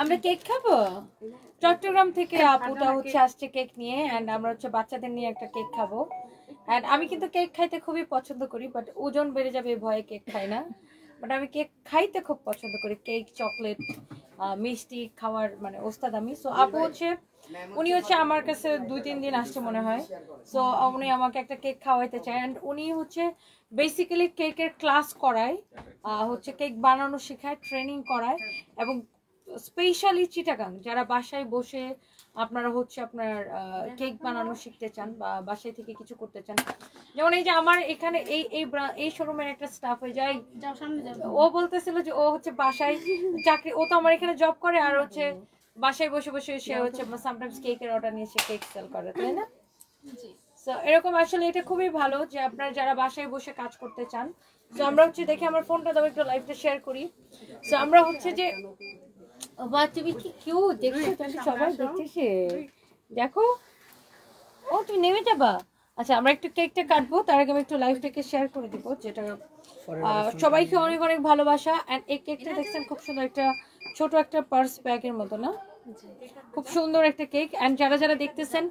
আমরা কেক খাবো চট্টগ্রাম থেকে আপুটা হচ্ছে আসছে কেক নিয়ে এন্ড আমরা হচ্ছে বাচ্চাদের নিয়ে একটা কেক খাবো এন্ড আমি কিন্তু কেক খাইতে খুবই পছন্দ করি বাট ওজন বেড়ে যাবে এই ভয়ে কেক খাই না বাট আমি কেক খাইতে খুব পছন্দ করি কেক চকলেট মিষ্টি খাওয়ার মানে ওস্তাদ আমি সো আপু হচ্ছে উনি হচ্ছে আমার কাছে 2-3 দিন আসছে মনে হয় সো উনি আমাকে একটা কেক খাওয়াইতে চায় এন্ড উনি হচ্ছে বেসিক্যালি কেকের ক্লাস করায় হচ্ছে কেক বানানো শেখায় ট্রেনিং করায় এবং স্পেশালি চিটাগাং যারা বাসায় বসে আপনারা হচ্ছে আপনার কেক বানানো শিখতে চান বা বাসায় থেকে কিছু করতে চান যেমন এই যে আমার এখানে এই শোরুমের একটা স্টাফ হয়ে যায় ও বলতেছিল যে ও হচ্ছে বাসায় চাকরি ও তো আমার এখানে জব করে আর হচ্ছে বাসায় বসে বসে সে হচ্ছে সামটাইমস কেকের অর্ডার নিয়ে সে কেক সেল করে তাই না সো এরকম আসলে এটা খুবই ভালো যে আপনারা যারা বাসায় বসে কাজ করতে চান সো আমরা হচ্ছে দেখি আমার ফোনটা দাও একটু লাইভটা শেয়ার করি সো আমরা হচ্ছে যে তুমি কি কিউট দেখছো তুমি সবাই দেখতেছে দেখো ও তুমি নেমে যাবা আচ্ছা আমরা একটু কেকটা কাটবো তার আগে আমি একটু লাইভটাকে শেয়ার করে দিব যেটা সবাইকে অনেক অনেক ভালোবাসা এন্ড এই কেকটা দেখছেন খুব সুন্দর একটা ছোট একটা পার্স ব্যাগের মতো না খুব সুন্দর একটা কেক এন্ড যারা যারা দেখতেছেন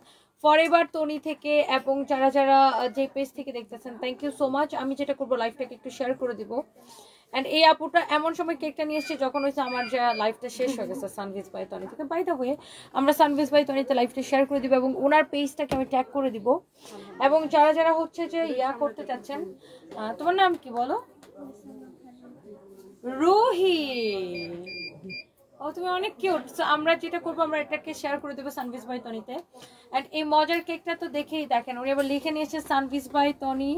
ফরএভার তনি থেকে এবং যারা যারা যে পেজ থেকে দেখতেছেন থ্যাংক ইউ সো মাচ আমি যেটা করবো লাইভটাকে একটু শেয়ার করে দিব এন্ড এই আপুটা এমন সময় কেকটা নিয়ে এসেছে যখন হচ্ছে আমার যে লাইফটা শেষ হয়ে গেছে সানভিজ বাই তনি থেকে বাই দা ওয়ে আমরা সানভিজ বাই তনিতে লাইভটা শেয়ার করে দিব এবং ওনার পেজটাকে আমি ট্যাগ করে দিব এবং যারা যারা হচ্ছে যে ইয়া করতে চাচ্ছেন তোমার নাম কি বলো রুহি ও তুমি অনেক কিউট সো আমরা যেটা করবো আমরা এটাকে শেয়ার করে দেবো সানভিজ বাই তনিতে এন্ড এই মজার কেকটা তো দেখেই দেখেন উনি আবার লিখে নিয়েছে সানভিজ by Toni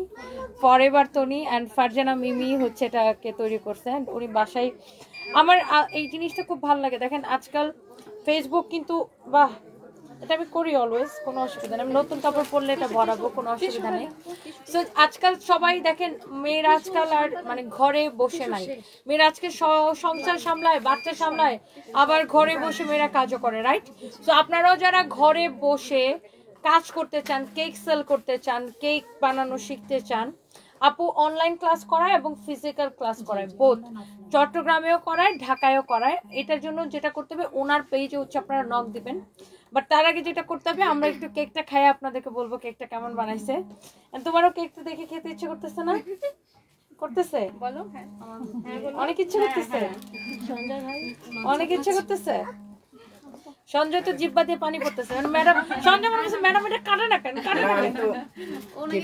forever Toni and Farzana মিমি হচ্ছে এটাকে তৈরি করছে এন্ড উনি বাসায় আমার এই জিনিসটা খুব ভালো লাগে দেখেন আজকাল ফেসবুক কিন্তু বাহ এটা আমি করি অলওয়েজ কোনো অসুবিধা নেই আমি নতুন কাপড় পরলে এটা ভরাবো কোনো অসুবিধা নেই সো আজকাল সবাই দেখেন মেয়েরা আজকাল আর মানে ঘরে বসে নাই মেয়েরা আজকে সংসার সামলায় বাচ্চা সামলায় আবার ঘরে বসে মেয়েরা কাজও করে রাইট সো আপনারাও যারা ঘরে বসে কাজ করতে চান কেক সেল করতে চান কেক বানানো শিখতে চান আপু অনলাইন ক্লাস করায় এবং ফিজিক্যাল ক্লাস করায় বোথ চট্টগ্রামেও করায় ঢাকায়ও করায় এটার জন্য যেটা করতে হবে ওনার পেজে হচ্ছে আপনারা নক দিবেন বাট তার আগে যেটা করতে হবে আমরা একটু কেকটা খাই আপনাদেরকে বলবো কেকটা কেমন বানাইছে তোমারও কেকটা দেখে খেতে ইচ্ছে করতেছে না করতেছে বলো অনেক ইচ্ছে করতেছে অনেক ইচ্ছে করতেছে সঞ্জয় তো জিব্বা দিয়ে পানি পড়তেছে ম্যাডাম সঞ্জয় মনে হচ্ছে ম্যাডাম এটা কাটে না কেন কাটে না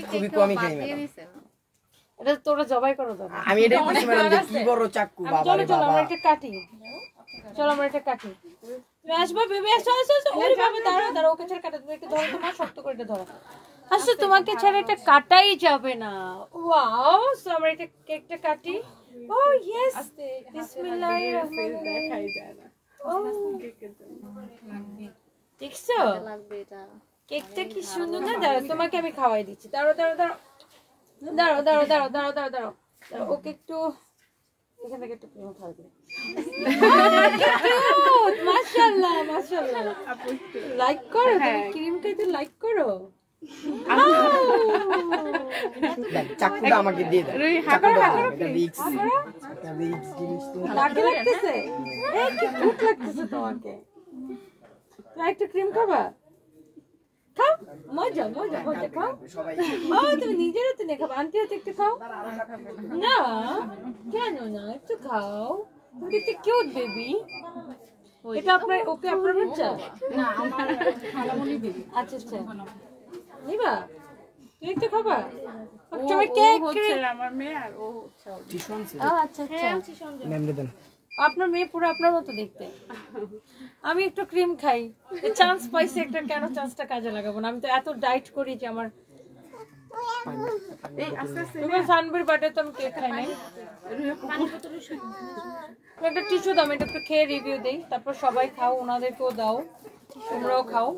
খুবই কমই খাই এটা তোরা জবাই করো দাও আমি এটা বুঝি ম্যাডাম যে কি বড় চাকু বাবা রে চলো বাবা আমরা এটা কাটি চলো আমরা এটা কাটি তুমি আসবা বেবি আসো আসো ওরে বাবা দাঁড়াও দাঁড়াও ওকে ছেড়ে কাটা তুমি একটু ধরো তোমার শক্ত করে এটা ধরো আসলে তোমাকে ছাড়া এটা কাটাই যাবে না ওয়াও সো আমরা এটা কেকটা কাটি ও ইয়েস বিসমিল্লাহির রহমানির রহিম খাই যায় না দেখছো কেকটা কি সুন্দর না দাঁড়াও তোমাকে আমি খাওয়াই দিচ্ছি দাঁড়াও দাঁড়াও দাঁড়াও দাঁড়াও দাঁড়াও দাঁড়াও দাঁড়াও দাঁড়াও দাঁড়াও ওকে একটু এখান থেকে একটু ক্রিম খাওয়াই দিই মাশাআল্লাহ মাশাআল্লাহ লাইক করো তুমি ক্রিম খাইতে লাইক করো চাকুটা আমাকে দিয়ে দাও এটা রিক্স জিনিস তো লাগে লাগতেছে এই কি ভুক লাগতেছে তোমাকে তুমি একটু ক্রিম খাবা খাও মজা মজা মজা খাও তুমি নিজের হাতে নিয়ে খাও আন্টি হাতে একটু খাও না কেন না একটু খাও তুমি দেখতে কিউট বেবি এটা আপনার ওকে আপনার বাচ্চা না আমার খালামণি বেবি আচ্ছা আচ্ছা নিবা তুমি একটু খাবা তুমি কেক আমার মেয়ে আর ও টিউশন আচ্ছা আচ্ছা ম্যাম দেন আপনার মেয়ে পুরো আপনার মতো দেখতে আমি একটু ক্রিম খাই চান্স পাইছি একটা কেন চান্সটা কাজে লাগাবো না আমি তো এত ডায়েট করি যে আমার তুমি সানবির বার্থডে তো আমি কেক খাই নাই একটা টিস্যু দাও এটা একটু খেয়ে রিভিউ দেই তারপর সবাই খাও ওনাদেরকেও দাও তোমরাও খাও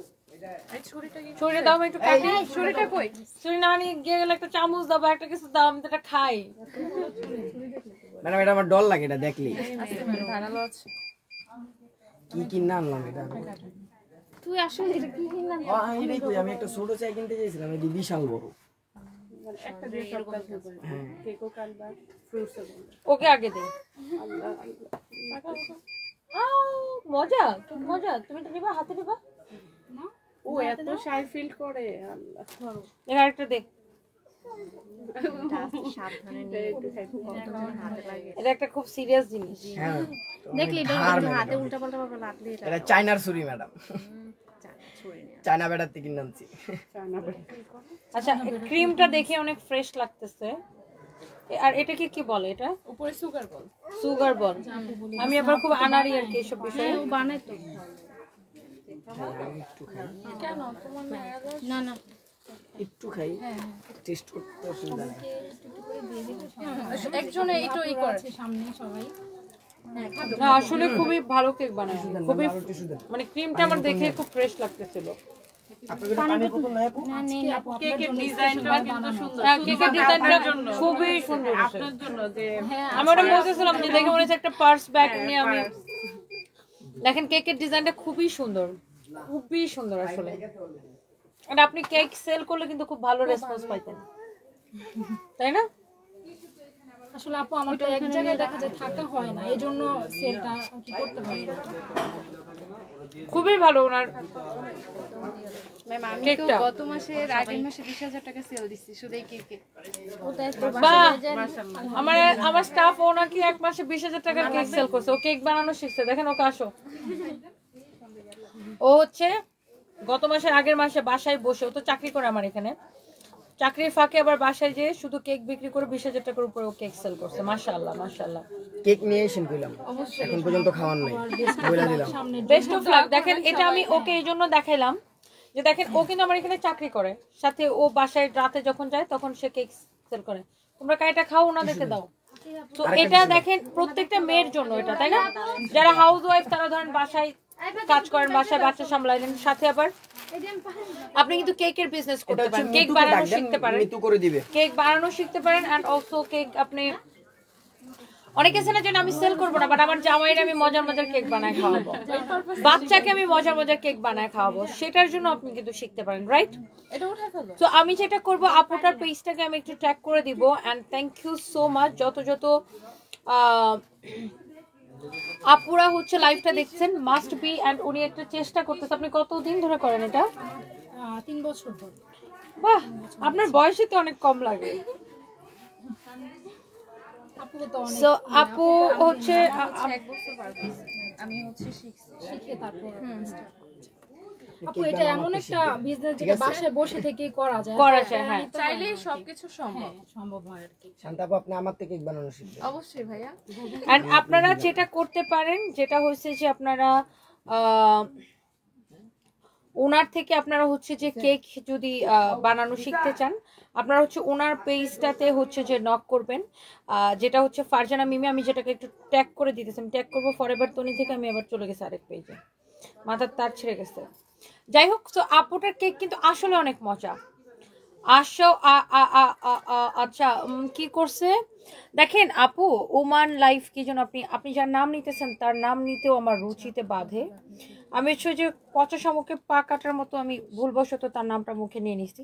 ছুরি দাও একটু কাটি ছুরিটা কই ছুরি না নিয়ে গিয়ে গেলে একটা চামচ দাও বা একটা কিছু দাও আমি তো এটা খাই ম্যাডাম এটা আমার ডর লাগে এটা দেখলি কি কিনা আনলাম এটা তুই আসলে এটা কি কিনলাম আমি এটাই কই আমি একটা ছোট চাই কিনতে চাইছিলাম এটা বিশাল বড় একটা দিয়ে সবটা কেকও কাটবা ফ্রুটসও ওকে আগে দে মজা খুব মজা। তুমি তো নিবা, হাতে নিবা। ও এত শাই ফিল করে আল্লাহ। এর আরেকটা দেখ, এটা একটা খুব সিরিয়াস জিনিস। হ্যাঁ দেখলি হাতে উল্টা পাল্টা ভাবে লাগলে এটা চায়নার ছুরি ম্যাডাম, চায়না বেড়ার থেকে নামছি। আচ্ছা ক্রিমটা দেখে অনেক ফ্রেশ লাগতেছে। আর এটাকে কি বলে? এটা উপরে সুগার বল। Sugar ball. আমি আবার খুব আনাড়ি আর কি এসব বিষয়ে। ও বানাই তো। কেন তোমার না না একটু খাই, টেস্ট করতে অসুবিধা নেই। একজনে এইটাই করে সামনে সবাই না আসলে খুবই ভালো কেক বানায়, খুবই মানে ক্রিমটা আমার দেখে খুব ফ্রেশ লাগতেছিল। আপনাদের পানি বোতল নাই আপু? না নেই আপু, কেকের ডিজাইনটা কিন্তু সুন্দর। কেকের ডিজাইনটা খুবই সুন্দর। আপনার জন্য যে আমি ওটা বলতেছিলাম যে দেখে মনে হচ্ছে একটা পার্স ব্যাগ নিয়ে আমি। দেখেন কেকের ডিজাইনটা খুবই সুন্দর, খুবই সুন্দর আসলে। আর আপনি কেক সেল করলে কিন্তু খুব ভালো রেসপন্স পাইতেন, তাই না? আসলে আপু আমার তো এক জায়গায় দেখা যায় থাকা হয় না, এই জন্য সেলটা কি করতে পারি না। খুবই ভালো ওনার ম্যাম আমি তো কেকটা। গত মাসের আগের মাসে 20,000 টাকা সেল দিচ্ছি শুধু এই কেকে। বাহ, আমার স্টাফ ও নাকি এক মাসে 20,000 টাকার কেক সেল করছে। ও কেক বানানো শিখছে। দেখেন ওকে, আসো। ও হচ্ছে গত মাসের আগের মাসে বাসায় বসে, ও তো চাকরি করে আমার এখানে, চাকরির ফাঁকে আবার বাসায় যেয়ে শুধু কেক বিক্রি করে 20,000 টাকার উপরে ও কেক সেল করছে। মাশাআল্লাহ মাশাআল্লাহ। কেক নিয়ে এসেন কইলাম, এখন পর্যন্ত খাওয়ার নাই, বইলা দিলাম। Best of lakh. দেখেন এটা আমি ওকে এই জন্য দেখাইলাম যে দেখেন ও কিন্তু আমার এখানে চাকরি করে, সাথে ও বাসায় রাতে যখন যায় তখন সে কেক সেল করে। তোমরা কাইটা খাও, ওনাদেরকে দাও। তো এটা দেখেন প্রত্যেকটা মেয়ের জন্য এটা, তাই না? যারা হাউস ওয়াইফ তারা ধরেন বাসায় কাজ করেন, বাসায় বাচ্চা সামলাইলেন, সাথে আবার আপনি কিন্তু কেকের বিজনেস করতে পারেন, কেক বানানো শিখতে পারেন, মিতু করে দিবে। কেক বানানো শিখতে পারেন। এন্ড অলসো কেক আপনি অনেকে আছে না যে আমি সেল করবো না, বাট আমার জামাইরে আমি মজার মজার কেক বানায় খাওয়াবো, বাচ্চাকে আমি মজার মজার কেক বানায় খাওয়াবো, সেটার জন্য আপনি কিন্তু শিখতে পারেন, রাইট? এটা উঠে ফেলো। তো আমি যেটা করবো, আপুটার পেজটাকে আমি একটু ট্যাগ করে দিব। And thank you so much যত যত আপুরা হচ্ছে লাইভটা দেখছেন, মাস্ট বি। এন্ড উনি একটা চেষ্টা করতেছে। আপনি কতদিন ধরে করেন এটা? 3 বছর ধরে। বাহ, আপনার বয়সই তো অনেক কম লাগে। আপুকে তো অনেক সো আপু হচ্ছে এক বছর পার হয়েছে। আমি হচ্ছে শিখে তারপর আপু এটা এমন একটা বিজনেস যেটা বাসায় বসে থেকেই করা যায়, হ্যাঁ। চাইলে সবকিছু সম্ভব। সম্ভব হয় আর কি। শান্তাপু আপনি আমার থেকে কেক বানানো শিখবেন। অবশ্যই ভাইয়া। এন্ড আপনারা যেটা করতে পারেন, যেটা হচ্ছে যে আপনারা ওনার থেকে আপনারা হচ্ছে যে কেক যদি বানানো শিখতে চান, আপনারা হচ্ছে ওনার পেজটাতে হচ্ছে যে নক করবেন, যেটা হচ্ছে ফারজানা মিমি। আমি যেটাকে একটু ট্যাগ করে দিতেছি, আমি ট্যাগ করবো ফরএভার তনি থেকে। আমি আবার চলে গেছি আরেক পেজে, মাথার তার ছেড়ে গেছে। যাই হোক, তো আপুটার কেক কিন্তু আসলে অনেক মজা। আসো আচ্ছা কি করছে দেখেন আপু, ওমান লাইফ কি যেন আপনি যার নাম নিতেছেন তার নাম নিতেও আমার রুচিতে বাধে। আমি হচ্ছে যে পচা শামুকে পা কাটার মতো আমি ভুলবশত তার নামটা মুখে নিয়ে নিছি।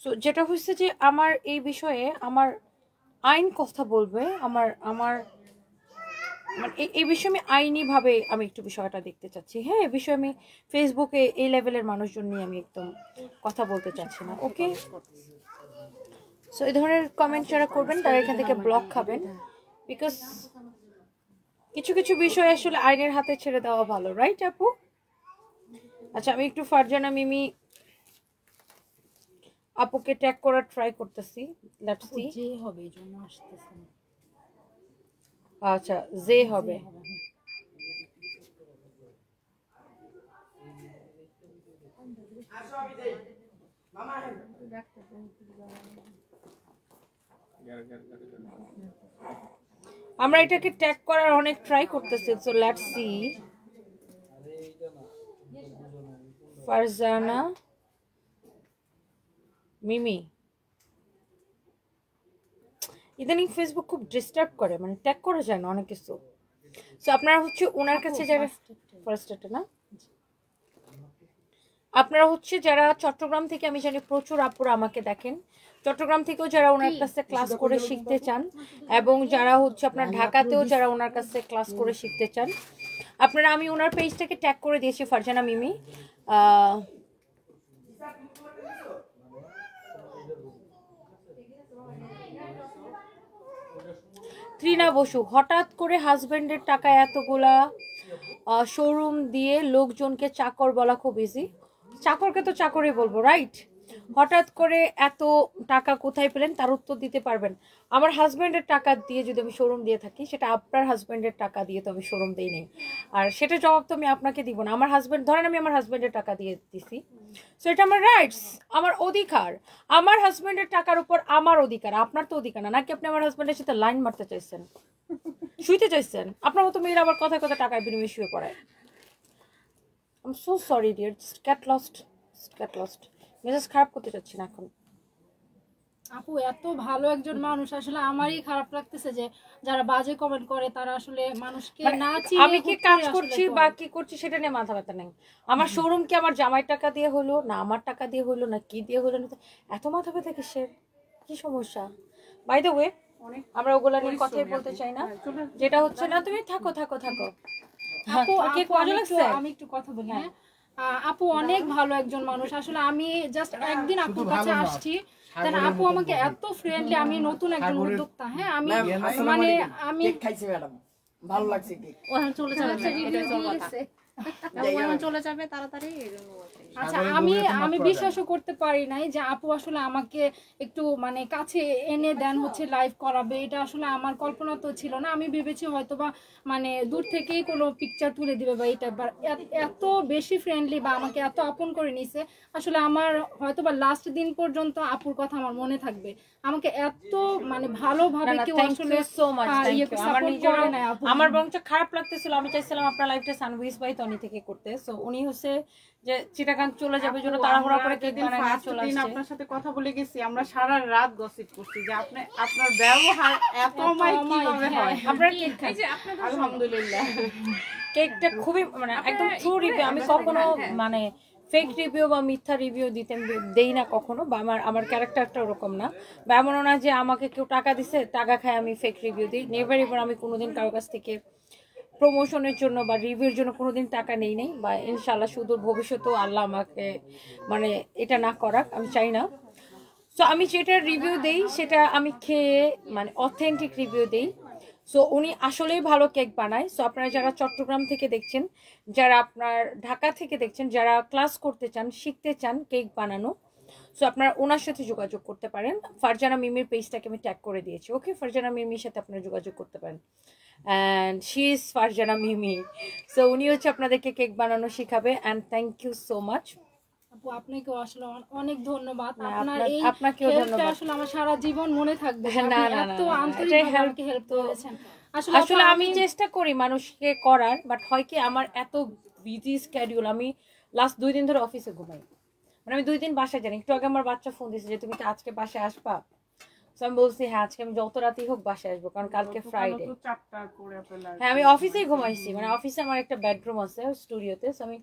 সো যেটা হচ্ছে যে আমার এই বিষয়ে আমার আইন কথা বলবে, আমার এই বিষয়ে আমি আইনিভাবে আমি একটু বিষয়টা দেখতে চাচ্ছি। হ্যাঁ, এই বিষয়ে আমি ফেসবুকে এই লেভেলের মানুষজন নিয়ে আমি একদম কথা বলতে চাচ্ছি না। ওকে, সো এই ধরনের কমেন্ট যারা করবেন তারা এখান থেকে ব্লক খাবেন, বিকজ কিছু কিছু বিষয় আসলে আইনের হাতে ছেড়ে দেওয়া ভালো, রাইট আপু? আচ্ছা, আমি একটু ফারজানা মিমি আপুকে ট্যাগ করার ট্রাই করতেছি। Let's see. যে হবে এই জন্য আসতেছে না। আচ্ছা, যে হবে। আমরা এটাকে ট্যাগ করার অনেক ট্রাই করতেছি। So let's see. Farzana Mimi, ইদানিং ফেসবুক খুব ডিস্টার্ব করে, মানে ট্যাগ করা যায় না অনেক কিছু। সো আপনারা হচ্ছে ওনার কাছে যারা ফার্স্টে না, আপনারা হচ্ছে যারা চট্টগ্রাম থেকে, আমি জানি প্রচুর আপুরা আমাকে দেখেন, চট্টগ্রাম থেকেও যারা ওনার কাছে ক্লাস করে শিখতে চান, এবং যারা হচ্ছে আপনার ঢাকাতেও যারা ওনার কাছে ক্লাস করে শিখতে চান, আপনারা, আমি ওনার পেজটাকে ট্যাগ করে দিয়েছি, ফারজানা মিমি। ত্রিনা বসু, হঠাৎ করে হাজবেন্ডের টাকা এতগুলা শোরুম দিয়ে লোকজনকে চাকর বলা খুব ইজি। চাকরকে তো চাকরই বলবো, রাইট? হঠাৎ করে এত টাকা কোথায় পেলেন তার উত্তর দিতে পারবেন। আমার হাজব্যান্ডের টাকা দিয়ে যদি আমি শোরুম দিয়ে থাকি, সেটা আপনার হাজব্যান্ডের টাকা দিয়ে তো আমি শোরুম দিই নি, আর সেটা জবাব তো আমি আপনাকে দিব না। আমার হাজব্যান্ড, ধরেন আমি আমার হাজব্যান্ডের টাকা দিয়ে দিছি, সো এটা আমার রাইটস, আমার অধিকার। আমার হাজব্যান্ডের টাকার উপর আমার অধিকার, আপনার তো অধিকার না। নাকি আপনি আমার হাজব্যান্ডের সাথে লাইন মারতে চাইছেন, শুইতে চাইছেন? আপনার মতো মেয়েরা আবার কথায় কথা টাকায় বিনিময়ে শুয়ে পড়ে। I am so sorry dear, just get lost. মেজাজ খারাপ করতে চাচ্ছি না এখন। আপু এত ভালো একজন মানুষ, আসলে আমারই খারাপ লাগতেছে যে যারা বাজে কমেন্ট করে তারা আসলে মানুষকে না চিনে আমি কি কাজ করছি বা কি করছি সেটা নিয়ে মাথা ব্যথা নেই। আমার শোরুম কি আমার জামাইয়ের টাকা দিয়ে হলো, না আমার টাকা দিয়ে হলো, না কি দিয়ে হলো, না এত মাথা ব্যথা কিসের, কি সমস্যা? বাই দ্য ওয়ে, আমরা ওগুলা নিয়ে কথাই বলতে চাই না। যেটা হচ্ছে না, তুমি থাকো। আপু লাগছে? আমি একটু কথা বলি। হ্যাঁ আপু অনেক ভালো একজন মানুষ। আসলে আমি জাস্ট একদিন আপুর কাছে আসছি, আপু আমাকে এত ফ্রেন্ডলি, আমি নতুন একজন উদ্যোক্তা। হ্যাঁ আমি মানে আমি খাইছি ম্যাডাম, ভালো লাগছে কেক। ওখানে চলে যাবে, ওখানে চলে যাবে তাড়াতাড়ি। আচ্ছা, আমি বিশ্বাসও করতে পারি নাই যে আপু আসলে আমাকে একটু মানে কাছে এনে দেন, হচ্ছে লাইভ করাবে। এটা আসলে আমার কল্পনা তো ছিল না। আমি ভেবেছি হয়তোবা মানে দূর থেকেই কোনো পিকচার তুলে দিবে বা এটা, এত বেশি ফ্রেন্ডলি বা আমাকে এত আপন করে নিছে। আসলে আমার হয়তোবা লাস্ট দিন পর্যন্ত আপুর কথা আমার মনে থাকবে। আমাকে এত মানে ভালোভাবে কেউ আসলে আমার বরঞ্চ খারাপ লাগতেছিল। আমি চাইছিলাম আপনার লাইফটা সানউইজ বাই তনি থেকে করতে। সো উনি হচ্ছে যে চিটাগাং চলে যাবে জন্য তাড়াহুড়া করে কেক বানায় চলে আসছে। আপনার সাথে কথা বলে গেছি, আমরা সারা রাত গসিপ করছি যে আপনার ব্যবহার এত কিভাবে হয়। আপনার কেক খাই, আলহামদুলিল্লাহ। কেকটা খুবই মানে একদম ট্রু রিভিউ। আমি কখনো মানে ফেক রিভিউ বা মিথ্যা রিভিউ দেই না কখনো, বা আমার ক্যারেক্টারটা ওরকম না। বা এমনও না যে আমাকে কেউ টাকা দিছে, টাকা খায় আমি ফেক রিভিউ দিই। নেভার এভার আমি কোনোদিন কারোর কাছ থেকে প্রমোশনের জন্য বা রিভিউর জন্য কোনোদিন টাকা নেই নাই, বা ইনশাল্লাহ সুদূর ভবিষ্যতেও আল্লাহ আমাকে মানে এটা না করাক, আমি চাই না। সো আমি যেটা রিভিউ দেই সেটা আমি খেয়ে মানে অথেন্টিক রিভিউ দেই। সো উনি আসলেই ভালো কেক বানায়। সো আপনারা যারা চট্টগ্রাম থেকে দেখছেন, যারা আপনার ঢাকা থেকে দেখছেন, যারা ক্লাস করতে চান, শিখতে চান কেক বানানো, সো আপনারা ওনার সাথে যোগাযোগ করতে পারেন। ফারজানা মিমির পেজটাকে আমি ট্যাগ করে দিয়েছি। ওকে, ফারজানা মিমির সাথে আপনারা যোগাযোগ করতে পারেন। And she is Farzana Mimi. So উনি হচ্ছে আপনাদেরকে কেক বানানো শিখাবে। And thank you so much আপু, আপনাকেও আসলে অনেক ধন্যবাদ। আপনাকেও ধন্যবাদ। আসলে আমার সারা জীবন মনে থাকবে। এত আন্তরিকভাবে হেল্প করেছেন। আসলে আমি চেষ্টা করি মানুষকে করার, বাট হয় কি আমার এত বিজি স্কেডিউল, আমি লাস্ট 2 দিন ধরে অফিসে ঘুমাই। মানে আমি 2 দিন বাসায় জানি। একটু আগে আমার বাচ্চা ফোন দিয়েছে যে তুমি কি আজকে বাসায় আসবা। সো আমি বলছি হ্যাঁ, আজকে আমি যত রাতেই হোক বাসায় আসবো, কারণ কালকে ফ্রাইডে। হ্যাঁ, আমি অফিসেই ঘুমাইছি। মানে অফিসে আমার একটা বেডরুম আছে স্টুডিওতে। সো আমি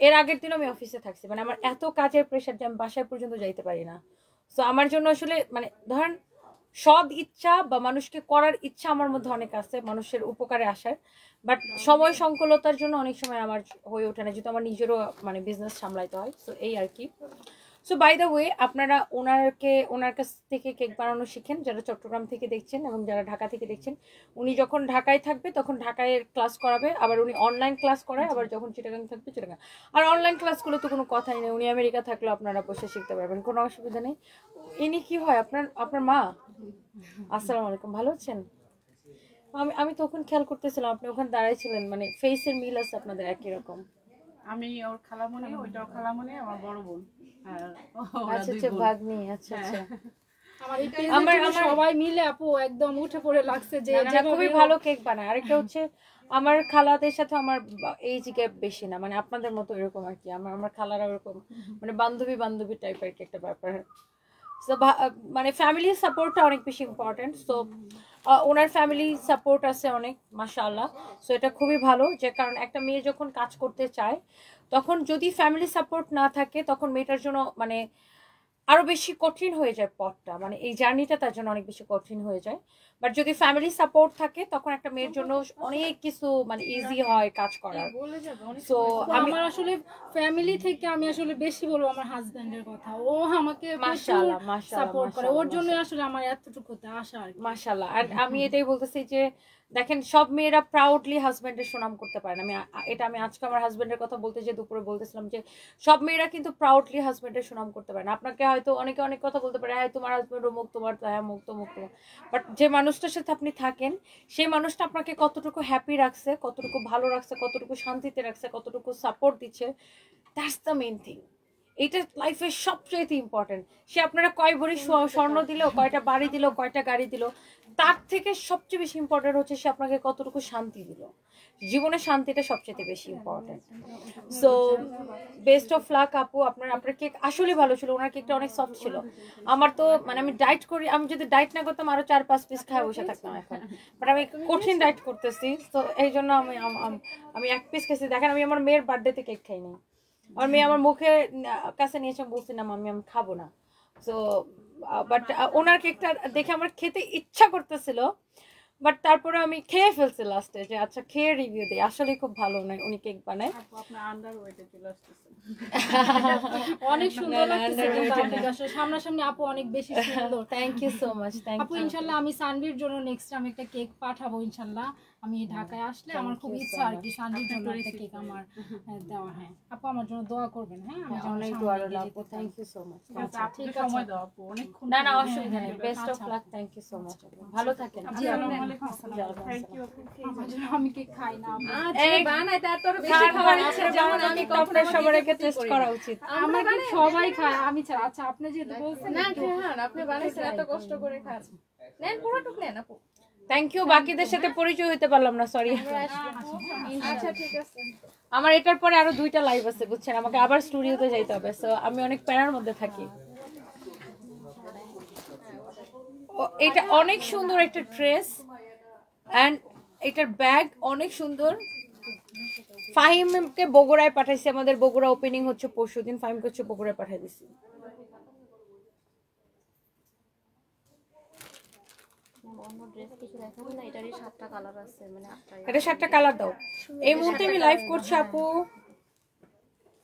এর আগের দিন আমি অফিসে থাকছি। মানে আমার এত কাজের প্রেশার যে আমি বাসায় পর্যন্ত যাইতে পারি না। সো আমার জন্য আসলে মানে ধরেন সৎ ইচ্ছা বা মানুষকে করার ইচ্ছা আমার মধ্যে অনেক আছে, মানুষের উপকারে আসার, বাট সময় সংকুলতার জন্য অনেক সময় আমার হয়ে ওঠে না, যেহেতু আমার নিজেরও মানে বিজনেস সামলাইতে হয়। সো এই আর কি। সো বাই দ্য ওয়ে, আপনারা ওনার কাছ থেকে কেক বানানো শিখেন, যারা চট্টগ্রাম থেকে দেখছেন এবং যারা ঢাকা থেকে দেখছেন। উনি যখন ঢাকায় থাকবে তখন ঢাকায় ক্লাস করাবে, আবার উনি অনলাইন ক্লাস করায়, আবার যখন চিটাগাং থাকবে চিটাগাং। আর অনলাইন ক্লাসগুলো তো কোনো কথাই নেই, উনি আমেরিকা থাকলেও আপনারা বসে শিখতে পারবেন, কোনো অসুবিধা নেই। ইনি কি হয় আপনার মা? আসসালামু আলাইকুম, ভালো আছেন? আমি তখন খেয়াল করতেছিলাম আপনি ওখানে দাঁড়াইছিলেন, মানে ফেসের মিল আছে আপনাদের একই রকম। আমি ওর খালামণি, ওইটাও খালামণি, আমার বড় বোন। আচ্ছা ভাগ্নি। আচ্ছা। আমার সবাই মিলে আপু একদম উঠে পড়ে লাগছে যে খুবই ভালো কেক বানায়। আরেকটা হচ্ছে আমার খালাদের সাথে আমার এইজ গ্যাপ বেশি না, মানে আপনাদের মতো এরকম আর কি। আমার খালারা ওরকম মানে বান্ধবী টাইপের কি একটা ব্যাপার। সো মানে ফ্যামিলি সাপোর্টটা অনেক বেশি ইম্পর্টেন্ট। সো ওনার ফ্যামিলি সাপোর্ট আছে অনেক, মাশাআল্লাহ। সো এটা খুবই ভালো, যে কারণ একটা মেয়ে যখন কাজ করতে চায় তখন যদি ফ্যামিলি সাপোর্ট না থাকে তখন মেয়েটার জন্য মানে আরো বেশি কঠিন হয়ে যায় পথটা, মানে এই জার্নিটা তার জন্য অনেক বেশি কঠিন হয়ে যায়। বাট যদি ফ্যামিলি সাপোর্ট থাকে তখন একটা মেয়ের জন্য অনেক কিছু মানে ইজি হয় কাজ করার। সো আমার আসলে ফ্যামিলি থেকে আমি আসলে বেশি বলবো আমার হাজবেন্ডের কথা, ও আমাকে মাশাআল্লাহ, মাশাআল্লাহ, সাপোর্ট করে, ওর মাশাআল্লাহ, জন্য আসলে আমার এতটুকুতে আশা আর কি। মাশাআল্লাহ। আর আমি এটাই বলতেছি যে দেখেন সব মেয়েরা প্রাউডলি হাজবেন্ডের সুনাম করতে পারে না। আমি আজকে আমার হাজবেন্ডের কথা বলতে যে দুপুরে বলতেছিলাম যে সব মেয়েরা কিন্তু প্রাউডলি হাজবেন্ডের সুনাম করতে পারে না। আপনাকে হয়তো অনেকে অনেক কথা বলতে পারে, হ্যাঁ তোমার হাজবেন্ড অমুক, তোমার হ্যাঁ মুখ তমুক তোমার, বাট যে মানুষটার সাথে আপনি থাকেন সেই মানুষটা আপনাকে কতটুকু হ্যাপি রাখছে, কতটুকু ভালো রাখছে, কতটুকু শান্তিতে রাখছে, কতটুকু সাপোর্ট দিচ্ছে, দ্যাটস দ্য মেইন থিং। এটা লাইফের সবচেয়ে ইম্পর্টেন্ট। সে আপনারা কয় ভরি স্বর্ণ দিল, কয়টা বাড়ি দিল, কয়টা গাড়ি দিল, তার থেকে সবচেয়ে বেশি ইম্পর্টেন্ট হচ্ছে সে আপনাকে কতটুকু শান্তি দিল। জীবনের শান্তিটা সবচেয়ে বেশি important. So best of lakh আপু। আপনার কেক আসলে ভালো ছিল, ওনার কেকটা অনেক সফট ছিল। আমার তো মানে আমি ডায়েট করি, আমি যদি ডায়েট না করতাম আরো 4-5 পিস খায় বসে থাকতাম এখন, বাট আমি কঠিন ডায়েট করতেছি, তো এই জন্য আমি 1 পিস খেয়েছি। দেখেন আমি আমার মেয়ের বার্থডেতে কেক খাইনি, আমার মেয়ে আমার মুখের কাছে নিয়েছে, বলছি না আমি খাবো না। সো বাট ওনার কেকটা দেখে আমার খেতে ইচ্ছা করতেছিল, বাট তারপরে আমি খেয়ে ফেলছি লাস্টে, যে আচ্ছা খেয়ে রিভিউ দিই। আসলে খুব ভালো উনি কেক বানায়। আপনার আন্ডার ওয়েটে চলে আসতেছে। অনেক সুন্দর লাগছে কিন্তু আসলে সামনাসামনি আপু অনেক বেশি সুন্দর। Thank you so much, thank আপু ইউ। ইনশাআল্লাহ আমি সানভির জন্য নেক্সট টাইম একটা কেক পাঠাবো ইনশাআল্লাহ। আমি ঢাকায় আসলে আমার খুব ইচ্ছা আর কি সানভির জন্য একটা কেক আমার দেওয়া। হ্যাঁ আপু আমার জন্য দোয়া করবেন। হ্যাঁ আমি অনেক দোয়া রইল আপু, থ্যাংক ইউ সো মাচ। ঠিক আছে, সময় দাও আপু, অনেকক্ষণ। না না অসুবিধা নেই, best of luck, thank you so much. ভালো থাকেন। আসসালামু আলাইকুম। থ্যাংক ইউ আপু। আমার জন্য আমি কেক খাই না আপু। বানাই তার তোর বেশি খাওয়ার ইচ্ছা, যেমন আমি কখনো সবাইকে টেস্ট করা উচিত। আমার কেক সবাই খায়, আমি ছাড়া। আচ্ছা আপনি যেহেতু বলছেন না খান, আপনি বানাইছেন এত কষ্ট করে খান, নেন পুরোটুক নেন আপু। Thank you. বাকিদের সাথে পরিচয় হতে পারলাম না, সরি। আচ্ছা ঠিক আছে। আমার এটার পরে আরো 2টা লাইভ আছে বুঝছেন, আমাকে আবার স্টুডিওতে যাইতে হবে, সো আমি অনেক প্যারার মধ্যে থাকি। এটা অনেক সুন্দর একটা ড্রেস এন্ড এটার ব্যাগ অনেক সুন্দর। ফাহিমকে বগুড়ায় পাঠাইছি, আমাদের বগুড়া ওপেনিং হচ্ছে পরশুদিন, ফাহিমকে হচ্ছে বগুড়ায় পাঠাই দিছি। এটা 7টা কালার দাও। এই মুহূর্তে আমি লাইভ করছি আপু।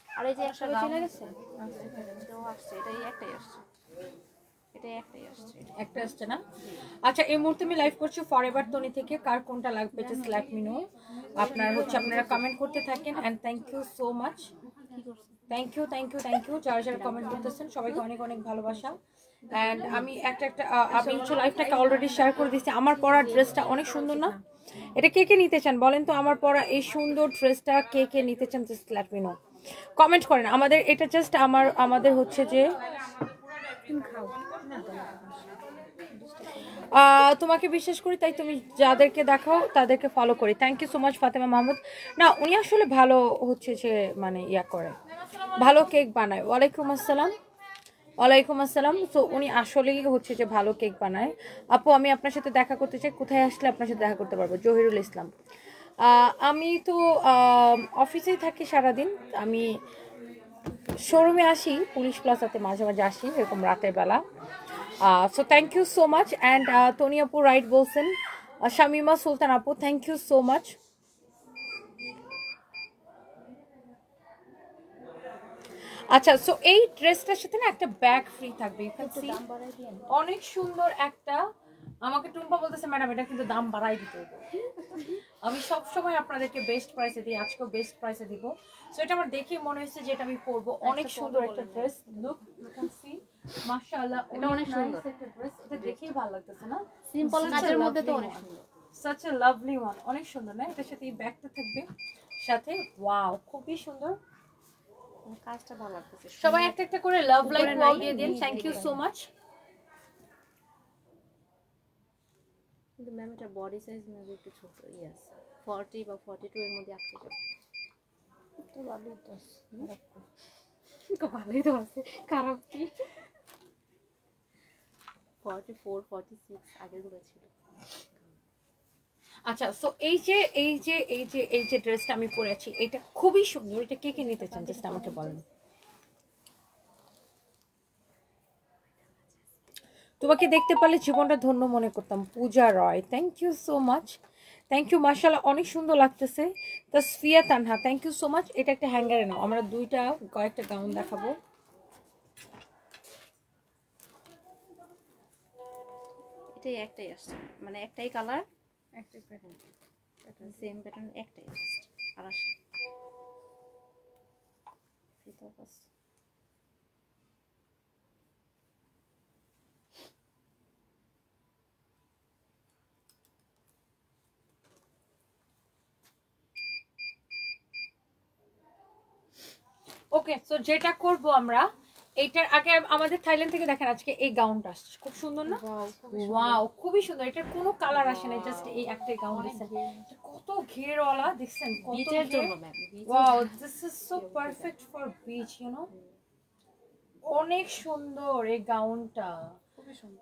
আর এই যে একটা চলে গেছে, এটাও আসছে, এটাই একটাই আসছে, এটাই একটাই আসছে, একটা আসছে না? আচ্ছা এই মুহূর্তে আমি লাইভ করছি ফরএভার তনি থেকে। কার কোনটা লাগবে জাস্ট লেট মি নো। আপনারা কমেন্ট করতে থাকেন and thank you so much. Thank you thank you thank you যারা যারা কমেন্ট করতেছেন সবাইকে অনেক অনেক ভালোবাসা। এন্ড আমি আমি হচ্ছে লাইভটাকে অলরেডি শেয়ার করে দিচ্ছি। আমার পরা ড্রেসটা অনেক সুন্দর না? এটা কে কে নিতে চান বলেন তো? আমার পরা এই সুন্দর ড্রেসটা কে কে নিতে চান just let me no, comment করেন। আমাদের এটা জাস্ট আমাদের হচ্ছে যে তোমাকে বিশ্বাস করি তাই তুমি যাদেরকে দেখাও তাদেরকে ফলো করি। Thank you so much Fatema Mahmud. না উনি আসলে ভালো হচ্ছে যে মানে ইয়া করে, ভালো কেক বানায়। ওয়ালাইকুম আসসালাম, ওয়ালাইকুম আসসালাম। তো উনি আসলেই হচ্ছে যে ভালো কেক বানায়। আপু আমি আপনার সাথে দেখা করতে চাই, কোথায় আসলে আপনার সাথে দেখা করতে পারবো? জহিরুল ইসলাম। আমি তো অফিসেই থাকি সারাদিন, আমি শোরুমে আসি, পুলিশ প্লাজাতে মাঝে মাঝে আসি এরকম রাতের বেলা। So thank you so much. And Toni আপু রাইট বলছেন। শামিমা সুলতান আপু থ্যাংক ইউ সো মাচ। আচ্ছা সো এই ড্রেসটার সাথে না একটা ব্যাগ ফ্রি থাকবে, অনেক সুন্দর একটা। আমাকে টুম্পা বলতেছে ম্যাডাম এটা কিন্তু দাম বাড়াই দিতে হবে। আমি সব সময় আপনাদেরকে বেস্ট প্রাইসে দিই, আজকেও বেস্ট প্রাইসে দিব। সো এটা আমার দেখে মনে হয়েছে যে এটা আমি পরবো। অনেক সুন্দর একটা dress, look you can see মাশাআল্লাহ, এটা অনেক সুন্দর একটা ড্রেস। এটা দেখেই ভালো লাগতেছে না? সিম্পল কাজের মধ্যে তো অনেক সুন্দর, such a lovely one, অনেক সুন্দর না? এটার সাথে এই ব্যাগটা থাকবে সাথে, ওয়াও খুবই সুন্দর। কাজটা ভালো লাগতেছে। সবাই একটা একটা করে লাভ লাইক ওয়াও দিয়ে দিন। Thank you so much. কিন্তু ম্যাম এটা বডি সাইজ মেবি একটু ছোট, ইয়েস 40 বা 42 এর মধ্যে আসছে। তো ভালোই তো ভালোই তো আছে, খারাপ কি? 44 46 আগেরগুলো ছিল। আচ্ছা সো এই যে ড্রেসটা আমি পরেছি এটা খুবই সুন্দর। এটা কে কে নিতে চান জাস্ট আমাকে বলেন। তোমাকে দেখতে পারলে জীবনটা ধন্য মনে করতাম। Puja Roy, thank you so much, thank you. মাশাআল্লাহ অনেক সুন্দর লাগতেছে। Tasfia Tanha, thank you so much. এটা একটা হ্যাঙ্গারে নাও, আমরা দুইটা কয়েকটা গাউন দেখাবো। এটাই একটাই আসছে, মানে একটাই কালার, একটাই প্যাটার্ন। সেম প্যাটার্ন একটাই আসছে। আর আসে ফিতা বাস। ওকে, সো যেটা করব আমরা, এইটার আগে আমাদের থাইল্যান্ড থেকে দেখেন আজকে এই গাউনটা আসছে, খুব সুন্দর না? ওয়াও, খুবই সুন্দর। এটার কোনো কালার আসে না, জাস্ট এই একটাই গাউন দিয়েছেন। কত ঘেরওয়ালা দেখছেন, কত বিচের ঘের। জন্য ma'am, wow, this is so perfect for beach, you know. অনেক সুন্দর এই গাউনটা,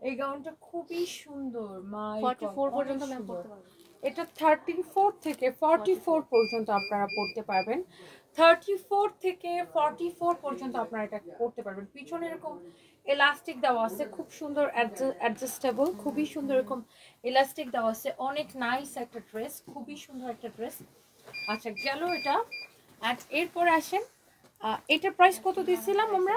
এই গাউনটা খুবই সুন্দর। মাই 44 পর্যন্ত ম্যাম পড়তে পারবে। এটা 34 থেকে 44 পর্যন্ত আপনারা পড়তে পারবেন। 34 থেকে 44 পর্যন্ত আপনারা এটা পড়তে পারবেন। পিছনে এরকম এলাস্টিক দেওয়া আছে, খুব সুন্দর অ্যাডজাস্টেবল, খুবই সুন্দর এরকম এলাস্টিক দেওয়া আছে। অনেক নাইস একটা ড্রেস, খুবই সুন্দর একটা ড্রেস। আচ্ছা গেল এটা। আর এরপরে আসেন, এটার প্রাইস কত দিয়েছিলাম আমরা?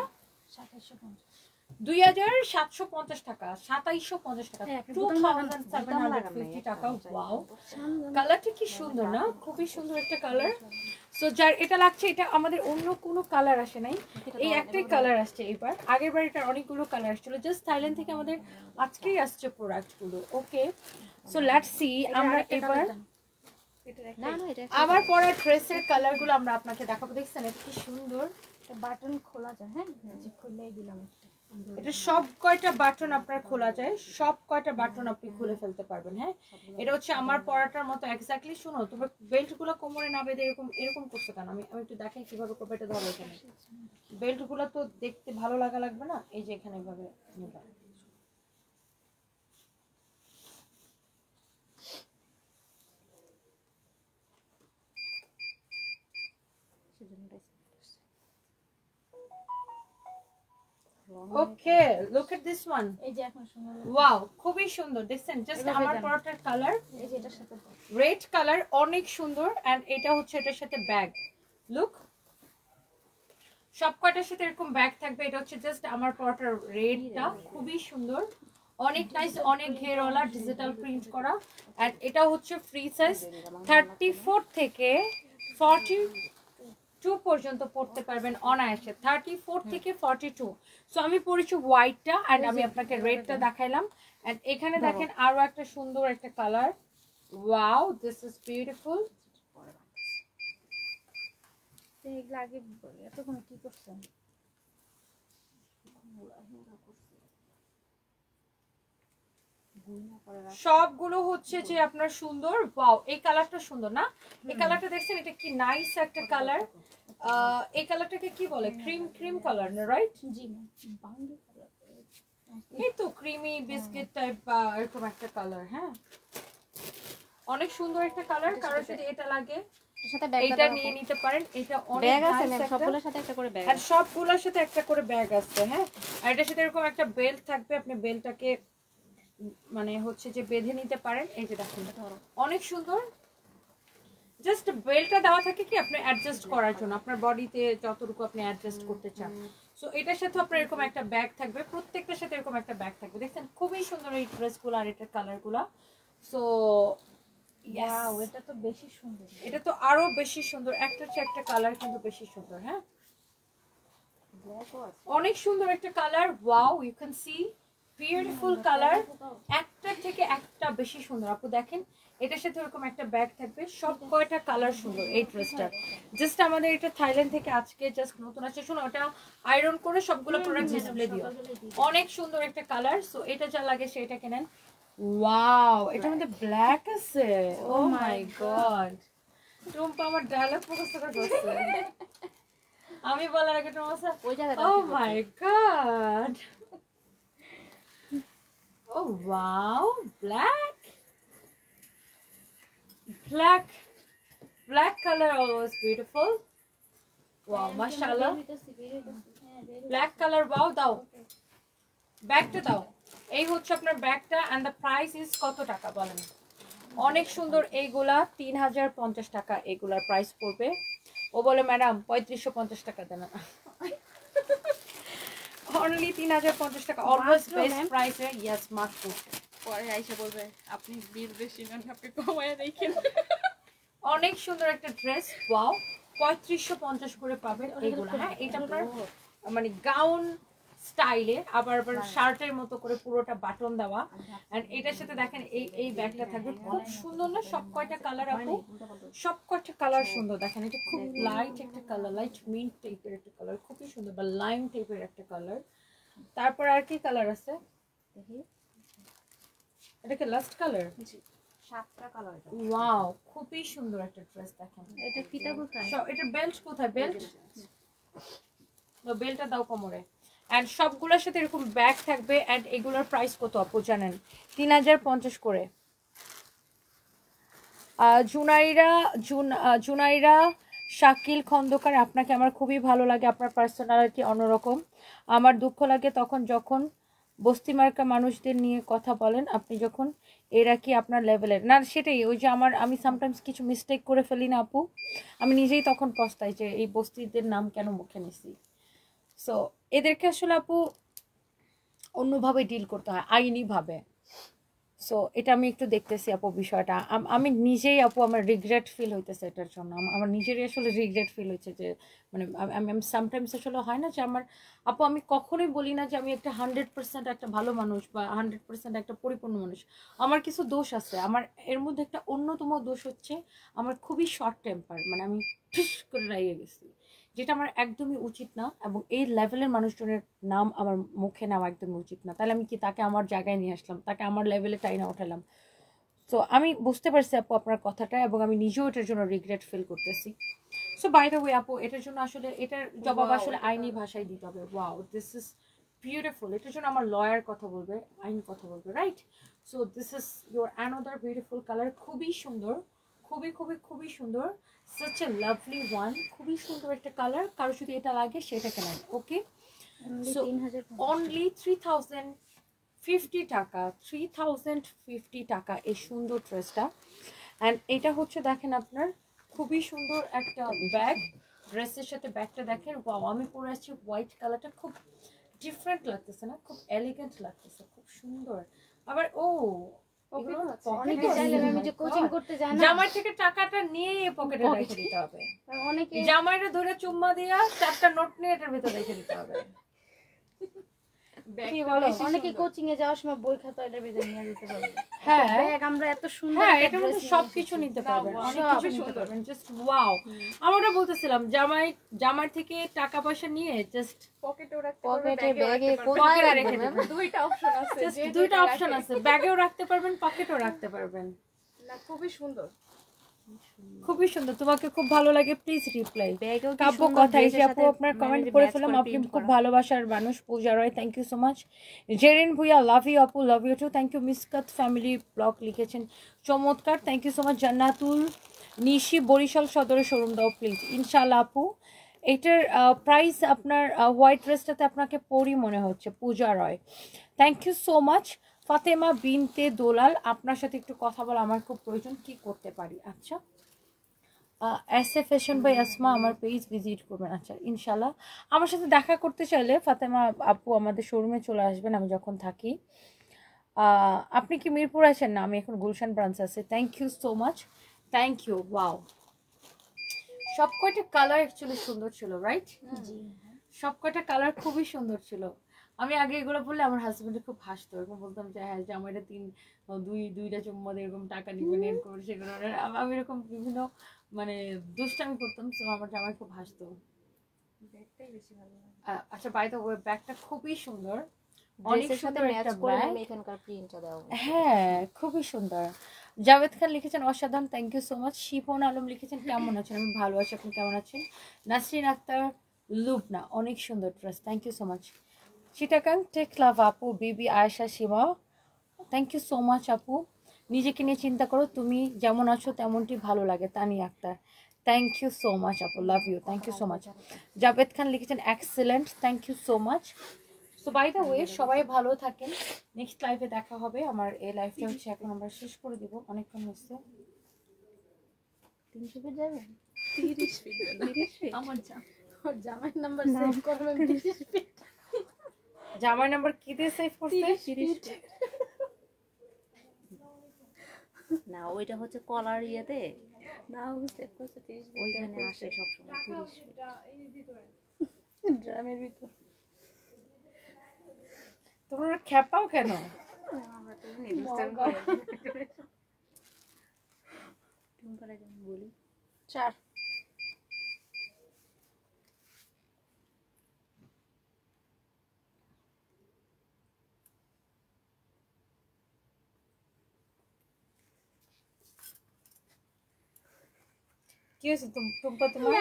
2750 টাকা, 2750 টাকা, 2750 টাকা। ওয়াও, কালারটা কি সুন্দর না? খুবই সুন্দর একটা কালার। সো যার এটা লাগছে, এটা আমাদের অন্য কোনো কালার আসে নাই, এই একটাই কালার আসছে এবার। আগের বার এটার অনেকগুলো কালার আসছিল, জাস্ট থাইল্যান্ড থেকে আমাদের আজকেই আসছে প্রোডাক্টগুলো। ওকে, সো লেটস সি আমরা এবার না না, এটা আমার পরা ড্রেসের কালারগুলো আমরা আপনাকে দেখাবো। দেখছেন এটা কি সুন্দর, বাটন খোলা যায়, হ্যাঁ যে খুলেই দিলাম একটা। এটা সব কয়টা বাটন আপনার খোলা যায়, সব কয়টা বাটন আপনি খুলে ফেলতে পারবেন। হ্যাঁ, এটা হচ্ছে আমার পরাটার মতো এক্স্যাক্টলি। শুনো, তোমার বেল্ট গুলো কোমরে না বেঁধে এরকম এরকম করছো কেন? আমি একটু দেখাই কিভাবে করবে। এটা ধরো, এখানে বেল্ট গুলো তো দেখতে ভালো লাগবে না, এই যে এখানে এভাবে নিবা। ওকে, লুক এট দিস ওয়ান। এই যে এখন সুন্দর, ওয়াও, খুবই সুন্দর। দেখছেন জাস্ট আমার পরাটার কালার এই যে এটার সাথে রেড কালার, অনেক সুন্দর। এন্ড এটা হচ্ছে এটার সাথে ব্যাগ। লুক, সব কয়টার সাথে এরকম ব্যাগ থাকবে। এটা হচ্ছে জাস্ট আমার পরাটার রেডটা, খুবই সুন্দর, অনেক নাইস, অনেক ঘেরওয়ালা, ডিজিটাল প্রিন্ট করা। এন্ড এটা হচ্ছে ফ্রি সাইজ, 34 থেকে 42 পর্যন্ত পড়তে পারবেন অনায়াসে। 34 থেকে 42। সো আমি পরেছি হোয়াইটটা, এন্ড আমি আপনাকে রেডটা দেখাইলাম। এন্ড এখানে দেখেন আরো একটা সুন্দর একটা colour. Wow, this is beautiful. এগুলো আগে এতক্ষণ কি করছেন? সবগুলো হচ্ছে যে আপনার সুন্দর। ওয়াও, এই কালারটা সুন্দর না? এই কালারটা দেখছেন, এটা কি নাইস একটা কালার। এই কালারটাকে কি বলে? ক্রিম কালার না, রাইট? জি বাউন্ডি এই তো ক্রিমি বিস্কিট টাইপ বা এরকম একটা কালার। হ্যাঁ, অনেক সুন্দর একটা কালার। কারণ যদি এটা লাগে এর সাথে ব্যাগ এটা নিয়ে নিতে পারেন। এটা অনেক ব্যাগ আছে nice ম্যাম, একটা- সবগুলোর সাথে একটা করে ব্যাগ আর সবগুলোর সাথে একটা করে ব্যাগ আছে। হ্যাঁ, আর এটার সাথে এরকম একটা বেল্ট থাকবে, আপনি বেল্টটাকে মানে হচ্ছে যে বেঁধে নিতে পারেন। এই যে দেখুন, অনেক সুন্দর। জাস্ট বেল্টটা দেওয়া থাকে কি আপনি অ্যাডজাস্ট করার জন্য, আপনার বডিতে যতটুকু আপনি অ্যাডজাস্ট করতে চান। সো এটার সাথে আপনার এরকম একটা ব্যাগ থাকবে, প্রত্যেকটার সাথে এরকম একটা ব্যাগ থাকবে। দেখছেন খুবই সুন্দর এই ড্রেসগুলো আর এটার কালারগুলো। সো ওয়াও, এটা তো বেশি সুন্দর। এটা তো আরো বেশি সুন্দর, একটার চেয়ে একটা কালার কিন্তু বেশি সুন্দর। হ্যাঁ, অনেক সুন্দর একটা colour. Wow, you can see beautiful colour, একটার থেকে একটা বেশি সুন্দর। আপু দেখেন, এটার সাথে এরকম একটা ব্যাগ থাকবে, সব কয়টা কালার সুন্দর এই ড্রেসটা। জাস্ট আমাদের এটা থাইল্যান্ড থেকে আজকে জাস্ট নতুন আছে। শোনো, ওটা আয়রন করে সবগুলো প্রোডাক্ট ডিসপ্লে দিও। অনেক সুন্দর একটা কালার। সো এটা যা লাগে সেটা কেনেন। ওয়াও, এটার মধ্যে ব্ল্যাক আছে। ও মাই গড, টুম্পা আমার ডায়লগ মুখস্থ করে ফেলছে। আমি বলার আগে টুম্পা, ওই জায়গাটা oh my god, oh wow, black color always beautiful. Wow, mashallah, black color. Wow, দাও ব্যাগটা দাও। এই হচ্ছে আপনার ব্যাগটা অ্যান্ড দ্য প্রাইস ইজ কত টাকা বলেন? অনেক সুন্দর এইগুলা 3050 টাকা এগুলার প্রাইস পড়বে। ও বলে ম্যাডাম 3550 টাকা দেন। অনলি 3050 টাকা, অলওয়েজ বেস্ট প্রাইসে। ইয়েস মাত্র। পরে আইসা বলবে আপনি বিল বেশি নেন, আপনি কমায় দেখেন। অনেক সুন্দর একটা ড্রেস, ওয়াও, 3550 করে পাবেন এইগুলা। হ্যাঁ, এটা আপনার মানে গাউন স্টাইলে, আবার শার্টের মতো করে পুরোটা বাটন দেওয়া। এন্ড এটার সাথে দেখেন এই ব্যাগটা থাকবে, খুব সুন্দর না? সব কয়টা কালার আপু, সব কয়টা কালার সুন্দর। দেখেন এটা খুব লাইট একটা কালার, লাইট মিন্ট টাইপের একটা কালার, খুবই সুন্দর, বা লাইম টাইপের একটা কালার। তারপর আর কি কালার আছে? এটা কি লাস্ট কালার? 7টা কালার। ওয়াও, খুবই সুন্দর একটা ড্রেস। দেখেন এটা ফিতা কোথায়? এটা বেল্ট কোথায়? বেল্ট, বেল্টটা দাও কোমরে। এন্ড সবগুলোর সাথে এরকম ব্যাগ থাকবে। এন্ড এগুলোর প্রাইস কত আপু জানেন? 3050 করে। জুনাইরা শাকিল খন্দকার, আপনাকে আমার খুবই ভালো লাগে, আপনার পার্সোনালিটি অন্যরকম। আমার দুঃখ লাগে তখন যখন বস্তি মার্কা মানুষদের নিয়ে কথা বলেন, আপনি যখন এরা কি আপনার লেভেলের না। সেটাই, ওই যে আমি সামটাইমস কিছু মিস্টেক করে ফেলি না আপু, আমি নিজেই তখন পস্তাই যে এই বস্তিদের নাম কেন মুখে নিছি। সো এদেরকে আসলে আপু অন্যভাবে ডিল করতে হয়, আইনিভাবে। সো এটা আমি একটু দেখতেছি আপু বিষয়টা। আমি নিজেই আপু আমার রিগ্রেট ফিল হইতেছে এটার জন্য। আমার নিজেরই আসলে রিগ্রেট ফিল হচ্ছে যে মানে আমি সামটাইমস আসলে হয় না যে আমার আপু, আমি কখনোই বলি না যে আমি একটা 100% একটা ভালো মানুষ বা 100% একটা পরিপূর্ণ মানুষ। আমার কিছু দোষ আছে। আমার এর মধ্যে একটা অন্যতম দোষ হচ্ছে আমার খুবই শর্ট টেম্পার, মানে আমি ফিস করে রাইয়ে গেছি, যেটা আমার একদমই উচিত না। এবং এই লেভেলের মানুষজনের নাম আমার মুখে নেওয়া একদমই উচিত না। তাহলে আমি কি তাকে আমার জায়গায় নিয়ে আসলাম, তাকে আমার লেভেলে টাইনা উঠালাম? তো আমি বুঝতে পারছি আপু আপনার কথাটা, এবং আমি নিজেও এটার জন্য রিগ্রেট ফিল করতেছি। সো বাই দ্য ওয়ে আপু, এটার জন্য আসলে এটার জবাব আসলে আইনি ভাষায় দিতে হবে। Wow, this is beautiful. এটার জন্য আমার লয়ার কথা বলবে, আইন কথা বলবে, right? So this is your another beautiful colour, খুবই সুন্দর, খুবই খুবই খুবই সুন্দর। such a lovely one, খুবই সুন্দর একটা কালার। কারো যদি এটা লাগে সেটা কেন, ওকে? সো অনলি 3050 টাকা, 3050 টাকা এই সুন্দর ড্রেসটা। অ্যান্ড এটা হচ্ছে দেখেন আপনার খুবই সুন্দর একটা ব্যাগ, ড্রেসের সাথে ব্যাগটা দেখেন। ওয়াও, আমি পরে আসছি হোয়াইট কালারটা, খুব ডিফারেন্ট লাগতেছে না? খুব এলিগেন্ট লাগতেছে, খুব সুন্দর। আবার জামাই থেকে টাকাটা নিয়ে পকেটে রেখে দিতে হবে। জামাইটা ধরে চুম্মা দিয়া 4টা নোট নিয়ে এটার ভিতরে রেখে দিতে হবে। অনেকে কোচিং এ যাওয়ার সময় বই খাতা এটার ভিতরে নিয়ে যেতে পারবে। হ্যাঁ, ব্যাগ আমরা এত সুন্দর, হ্যাঁ, এটার মধ্যে সবকিছু নিতে পারবেন, অনেক কিছু নিতে পারবেন। জাস্ট ওয়াও, আমরা বলতেছিলাম জামাই থেকে টাকা পয়সা নিয়ে জাস্ট পকেটেও রাখতে পকেটে, ব্যাগে, পকেটে রেখে দিবেন। দুইটা অপশন আছে, জাস্ট দুইটা অপশন আছে, ব্যাগেও রাখতে পারবেন, পকেটেও রাখতে পারবেন। না খুবই সুন্দর, খুবই সুন্দর। তোমাকে খুব ভালো লাগে, প্লিজ রিপ্লাই। ব্যাগেও কি কাব্য সুন্দর, কথা ড্রেসের এসে আপু সাথে আপনার কমেন্ট মানে করে match ফেলাম, করে আপনি print খুব করা। ভালোবাসার মানুষ। Puja Roy, thank you so much. Zerin Bhuiyan, love you আপু, love you too, thank you. Miskat family blog লিখেছেন, চমৎকার, thank you so much. Jannatul Nishi, Barishal সদরে শোরুম দাও প্লিজ। ইনশাআল্লাহ আপু, এটার প্রাইস আপনার হোয়াইট ড্রেসটাতে আপনাকে পরি মনে হচ্ছে। Puja Roy, thank you so much. Fatema Binte Dolal, আপনার সাথে একটু কথা বলা আমার খুব প্রয়োজন, কি করতে পারি? আচ্ছা, এসএ ফ্যাশন বাই আসমা আমার পেজ ভিজিট করবেন। আচ্ছা, ইনশাল্লাহ আমার সাথে দেখা করতে চাইলে ফাতেমা আপু আমাদের শোরুমে চলে আসবেন, আমি যখন থাকি। আপনি কি মিরপুর আছেন? না, আমি এখন গুলশান ব্রাঞ্চ আছে। Thank you so much, thank you. Wow, সব কয়টা কালার অ্যাকচুয়ালি সুন্দর ছিল, রাইট? সব কয়টা কালার খুবই সুন্দর ছিল। আমি আগে এগুলো বললে আমার হাজবেন্ডে খুব হাসতো, এরকম বলতাম যে হ্যাঁ জামাইটা দুইটা চুম্মা দিয়ে এরকম টাকা নিবেন, এরকম সেগুলো। আমি এরকম বিভিন্ন মানে দুষ্টামি করতাম, তো আমার জামাই খুব হাসতো। ব্যাগটাই বেশি ভালো লাগে। আচ্ছা, বাই দ্য ওয়ে, ব্যাগটা খুবই সুন্দর, অনেক ড্রেসের সাথে সুন্দর ম্যাচ একটা করে ব্যাগ। আমি এখানকার প্রিন্টটা দেওয়া। হ্যাঁ, খুবই সুন্দর। জাভেদ খান লিখেছেন অসাধারণ, thank you so much. Shipon Alam লিখেছেন কেমন আছেন? আমি ভালো আছি, আপনি কেমন আছেন? নাসরিন আক্তার লুবনা, অনেক সুন্দর dress, thank you so much. Chittagong tech love আপু, Bibi Ayesha Sima, thank you so much আপু। নিজেকে নিয়ে চিন্তা করো, তুমি যেমন আছো তেমনটি ভালো লাগে, Tania Akter, thank you so much আপু, love you, thank you so much. Javed Khan লিখেছেন excellent, thank you so much. So so by the way সবাই ভালো থাকেন, নেক্সট লাইভে দেখা হবে। আমার এই লাইভটা হচ্ছে এখন আমরা শেষ করে দিব, অনেকক্ষণ হচ্ছে। 300 ফিট যাবেন? 30 ফিট 30 ফিট? আমার জামাই নাম্বার সেভ করবেন 30 ফিট। জামাই নাম্বার কি দিয়ে সেভ করতে? 30 ফিট না, ওইটা হচ্ছে কলার ইয়েতে না, ও সেভ করছে 30 ফিট, ওইখানে আসে সবসময় 30 ফিট ড্রামের ভিতর। তোমরা খেপাও কেন? আমরা তো নির্দিষ্ট করে বলি 4 কি হয়েছে টুম্পা তোমার?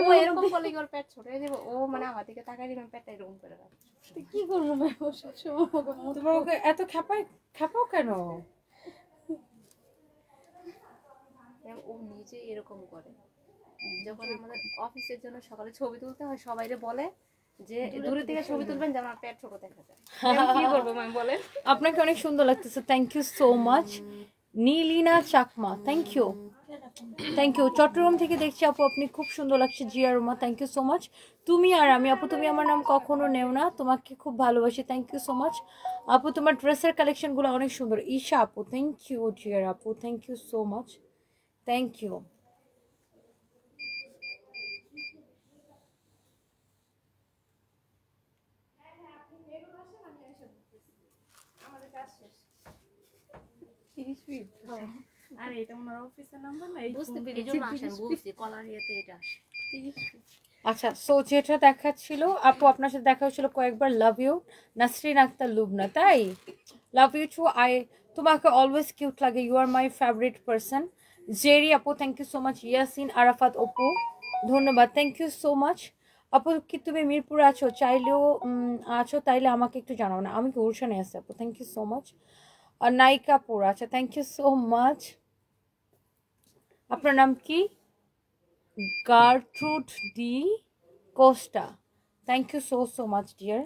ও এরকম বলে কি ওর পেট ছোট হয়ে যাবে, ও মানে আমার দিকে তাকাই দিবেন পেটটা এরকম করে রাখছে। কি করবো ম্যাম, ও সবসময় আমাকে মুখ তোমরা ওকে এত খেপাও কেন? ও নিজে এরকম করে। যখন আমাদের অফিসের জন্য সকালে ছবি তুলতে হয়, সবাইরে বলে যে দূরে থেকে ছবি তুলবেন যেন আমার পেট ছোট দেখা যায়। কি করবো ম্যাম বলেন? আপনাকে অনেক সুন্দর লাগতেছে, thank you so much. Nilina Chakma, thank you. Chittagong থেকে দেখছি আপু, আপনি খুব সুন্দর লাগছে। Zia Ruma, thank you so much. তুমি আর আমি আপু, তুমি আমার নাম কখনো নেও না, তোমাকে খুব ভালোবাসি, থ্যাংক ইউ সো মাচ আপু। তোমার ড্রেসের কালেকশনগুলো অনেক সুন্দর। ঈশা আপু, থ্যাংক ইউ। জিয়ার আপু, thank you so much, thank you. আর এটা ওনার অফিসের নাম্বার না, এই বুঝতে পেরেছি, এই জন্য আসেন, বুঝছি কলার ইয়েতে এটা আসে। আচ্ছা, সো যেটা দেখাচ্ছিল আপু, আপনার সাথে দেখা হয়েছিল কয়েকবার। লাভ ইউ নাসরিন আক্তার লুবনা, তাই লাভ ইউ টু। তোমাকে অলওয়েজ কিউট লাগে, you are my favourite person. Jerry আপু, thank you so much. Yasin Arafat আপু, ধন্যবাদ, থ্যাংক ইউ সো মাচ আপু। কি তুমি মিরপুরে আছো? চাইলেও আছো, তাইলে আমাকে একটু জানাও না। আমি গুলশানে আছি আপু, থ্যাংক ইউ সো মাচ। আর নায়িকাপুর, আচ্ছা, থ্যাংক ইউ সো মাচ। আপনার নাম কি? Gertrude D'Costa, thank you so much dear.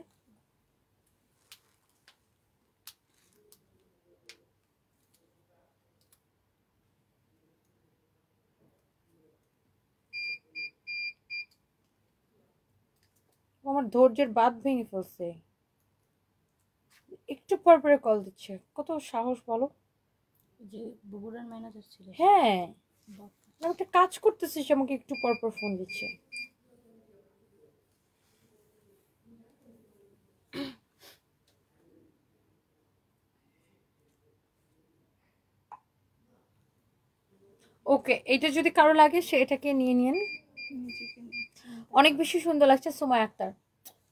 আমার ধৈর্যের বাঁধ ভেঙে ফেলছে, একটু পর পরে কল দিচ্ছে, কত সাহস বলো। যে বগুড়ার ম্যানেজার ছিল। হ্যাঁ, আমি একটা কাজ করতেছি, সে আমাকে একটু পর পর ফোন দিচ্ছে। ওকে, এটা যদি কারো লাগে সে এটাকে নিয়ে নিন। অনেক বেশি সুন্দর লাগছে Sumaya Akter,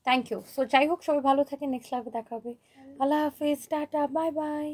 thank you. So যাই হোক, সবাই ভালো থাকেন, নেক্সট লাইভে দেখা হবে। আল্লাহ হাফেজ, টাটা, বাই বাই।